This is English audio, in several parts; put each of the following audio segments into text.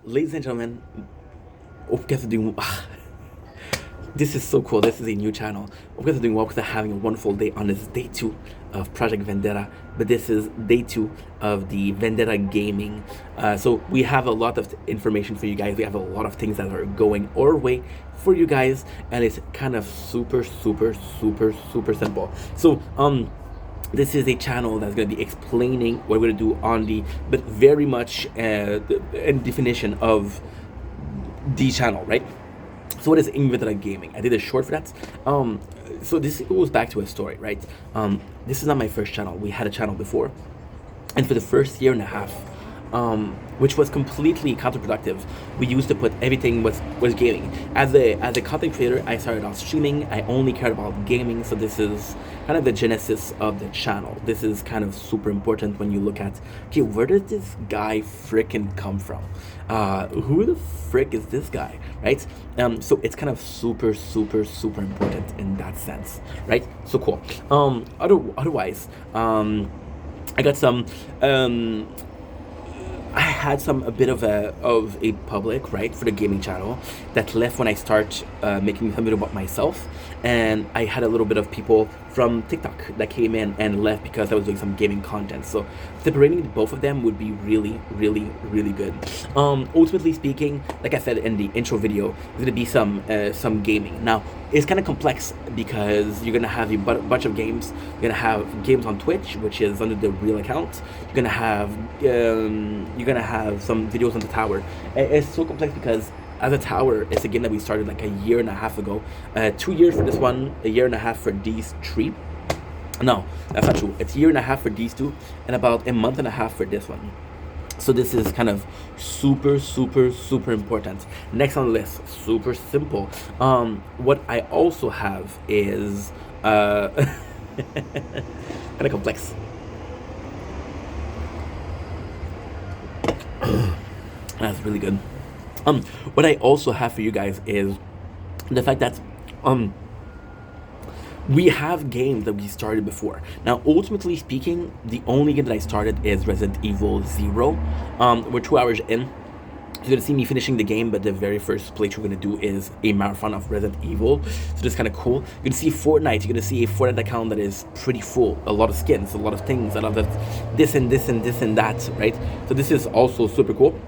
ladies and gentlemen, hope you guys are doing. This is so cool. This is a new channel. Hope you guys are doing well because are having a wonderful day on this day 2 of Project Vendetta. But this is day 2 of the Vendetta Gaming. So we have a lot of information for you guys. We have a lot of things that are going our way for you guys, and it's kind of super simple. So this is a channel that's going to be explaining what we're going to do on but very much in definition of the channel, right? So what is Vendetta Gaming? I did a short for that. So this goes back to a story, right? This is not my first channel. We had a channel before, and for the first year and a half, which was completely counterproductive, we used to put everything was gaming. As a content creator, I started off streaming. I only cared about gaming, so this is kind of the genesis of the channel. This is kind of super important when you look at, okay, where did this guy frickin' come from? Who the frick is this guy, right? So it's kind of super important in that sense, right? So cool. Otherwise, I got some I had a bit of a public, right, for the gaming channel that left when I start making some video about myself, and I had a little bit of people from TikTok that came in and left because I was doing some gaming content. So separating both of them would be really good. Ultimately speaking, like I said in the intro video, there's gonna be some gaming. Now it's kind of complex because you're gonna have a bunch of games. You're gonna have games on Twitch, which is under the real account. You're gonna have some videos on the tower. It's so complex because as a tower, it's a game that we started like a year and a half ago. 2 years for this one, a year and a half for these 3. No, that's not true. It's a year and a half for these 2, and about a month and a half for this one. So this is kind of super important. Next on the list, super simple. What I also have is kind of complex. That's really good. What I also have for you guys is the fact that we have games that we started before. Now, ultimately speaking, the only game that I started is Resident Evil 0. We're 2 hours in. You're gonna see me finishing the game, but the very first playthrough we're gonna do is a marathon of Resident Evil. So that's kind of cool. You're gonna see Fortnite. You're gonna see a Fortnite account that is pretty full. A lot of skins, a lot of things, a lot of this and that, right? So this is also super cool.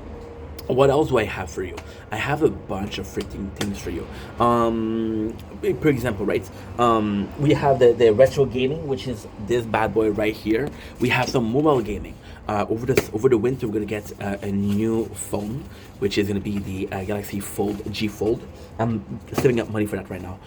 What else do I have for you? I have a bunch of freaking things for you. For example, right? We have the retro gaming, which is this bad boy right here. We have some mobile gaming. Over the winter, we're gonna get a new phone, which is gonna be the Galaxy Fold G Fold. I'm saving up money for that right now.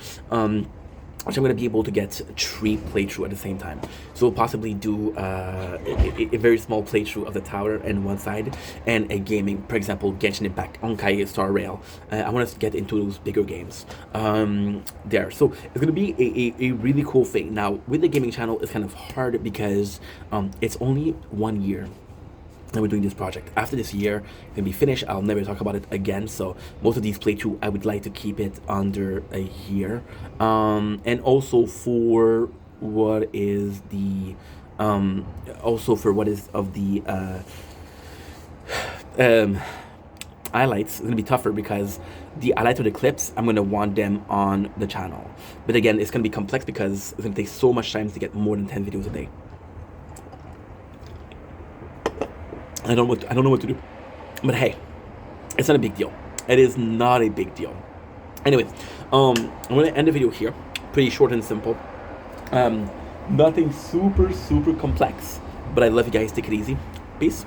Which I'm going to be able to get 3 playthrough at the same time. So we'll possibly do a very small playthrough of the tower and one side, and a gaming, for example, Genshin Impact, Honkai Star Rail. I want us to get into those bigger games there. So it's going to be a really cool thing. Now, with the gaming channel, it's kind of hard because it's only 1 year that we're doing this project. After this year, it's gonna be finished. I'll never talk about it again. So most of these playthrough, I would like to keep it under a year. And also for what is the highlights, it's gonna be tougher because the highlights of the clips, I'm gonna want them on the channel. But again, it's gonna be complex because it's gonna take so much time to get more than 10 videos a day. I don't know what to do, but hey, it's not a big deal. It is not a big deal. Anyways, I'm gonna end the video here. Pretty short and simple. Nothing super complex, but I love you guys. Take it easy. Peace.